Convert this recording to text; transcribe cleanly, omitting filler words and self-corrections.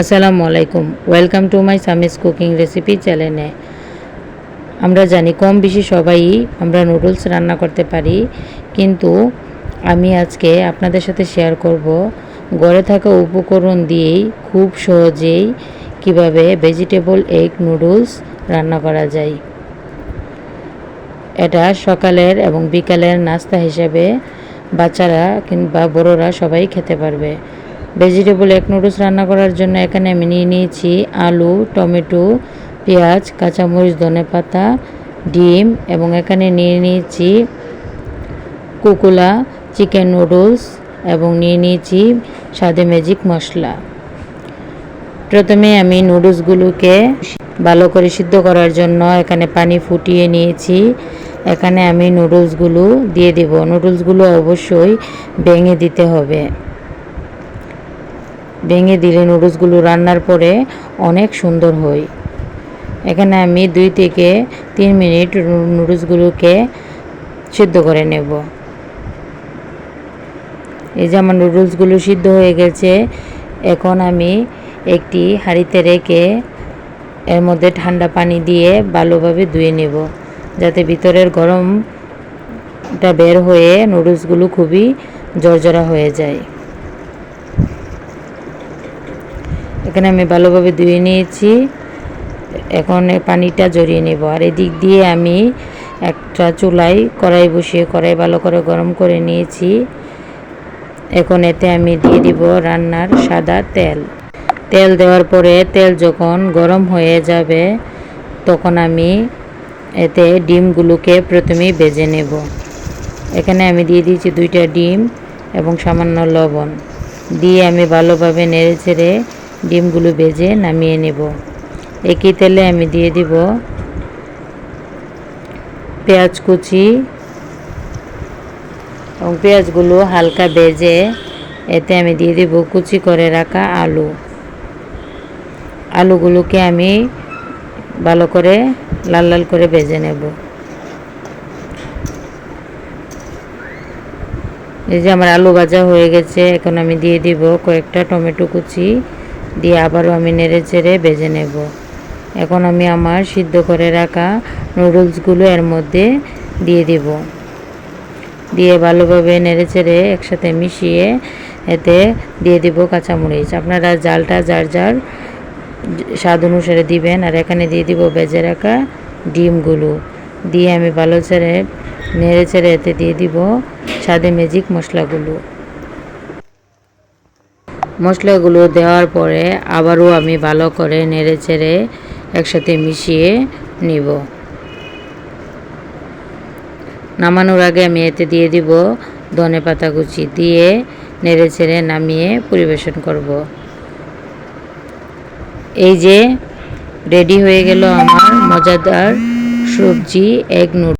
আসসালামু আলাইকুম, welcome to my সামিস cooking recipe চ্যানেলে। আমরা জানি কম বেশি সবাই আমরা নুডলস রান্না করতে পারি, কিন্তু আমি আজকে আপনাদের সাথে শেয়ার করব ঘরে থাকা উপকরণ দিয়েই খুব সহজেই কিভাবে ভেজিটেবল এগ নুডলস রান্না করা যায়। এটা সকালের এবং বিকালের নাস্তা হিসেবে বাচ্চারা কিংবা বড়রা সবাই খেতে পারবে। ভেজিটেবল এগ নুডলস রান্না করার জন্য এখানে আমি নিয়ে নিয়েছি আলু, টমেটো, পেঁয়াজ, কাঁচামরিচ, ধনেপাতা, ডিম এবং এখানে নিয়ে নিয়েছি কুকুলা চিকেন নুডলস এবং নিয়ে নিয়েছি স্বাদে ম্যাজিক মশলা। প্রথমে আমি নুডলসগুলোকে ভালো করে সিদ্ধ করার জন্য এখানে পানি ফুটিয়ে নিয়েছি। এখানে আমি নুডলসগুলো দিয়ে দেব। নুডলসগুলো অবশ্যই ভেঙে দিতে হবে। ভেঙে দিলে নুডলসগুলো রান্নার পরে অনেক সুন্দর হয়। এখানে আমি 2 থেকে 3 মিনিট নুডলসগুলোকে সিদ্ধ করে নেব। এই যে আমার নুডলসগুলো সিদ্ধ হয়ে গেছে। এখন আমি একটি হাঁড়িতে রেখে এর মধ্যে ঠান্ডা পানি দিয়ে ভালোভাবে ধুয়ে নেব, যাতে ভিতরের গরমটা বের হয়ে নুডলসগুলো খুবই ঝরঝরা হয়ে যায়। এখানে আমি ভালোভাবে ধুয়ে নিয়েছি। এখন পানিটা ঝরিয়ে নেব। আর এদিক দিয়ে আমি একটা চুলায় কড়াই বসিয়ে কড়াই ভালো করে গরম করে নিয়েছি। এখন এতে আমি দিয়ে দিব রান্নার সাদা তেল। তেল দেওয়ার পরে তেল যখন গরম হয়ে যাবে তখন আমি এতে ডিমগুলোকে প্রথমেই ভেজে নেব। এখানে আমি দিয়ে দিয়েছি 2টা ডিম এবং সামান্য লবণ দিয়ে আমি ভালোভাবে নেড়েচেড়ে ডিমগুলো ভেজে নামিয়ে নেব। একই তেলে আমি দিয়ে দিব পেঁয়াজ কুচি এবং পেঁয়াজগুলো হালকা ভেজে এতে আমি দিয়ে দিব কুচি করে রাখা আলুগুলোকে আমি ভালো করে লাল লাল করে ভেজে নেব। এই যে আমার আলু ভাজা হয়ে গেছে। এখন আমি দিয়ে দিব কয়েকটা টমেটো কুচি দিয়ে আবারও আমি নেড়েচেড়ে ভেজে নেব। এখন আমি আমার সিদ্ধ করে রাখা নুডলসগুলো এর মধ্যে দিয়ে দিব। দিয়ে ভালোভাবে নেড়েচেড়ে একসাথে মিশিয়ে এতে দিয়ে দিব কাঁচামরিচ। আপনারা জালটা যার যার স্বাদ অনুসারে দিবেন। আর এখানে দিয়ে দিব ভেজে রাখা ডিমগুলো দিয়ে আমি ভালো ছেড়ে নেড়েচেড়ে এতে দিয়ে দিব স্বাদে ম্যাজিক মশলাগুলো দেওয়ার পরে আবারও আমি ভালো করে নেড়েচেড়ে একসাথে মিশিয়ে নিব। নামানোর আগে আমি এতে দিয়ে দিব ধনেপাতা কুচি দিয়ে নেড়েচেড়ে নামিয়ে পরিবেশন করব। এই যে রেডি হয়ে গেল আমার মজাদার সবজি এগ নুডলস।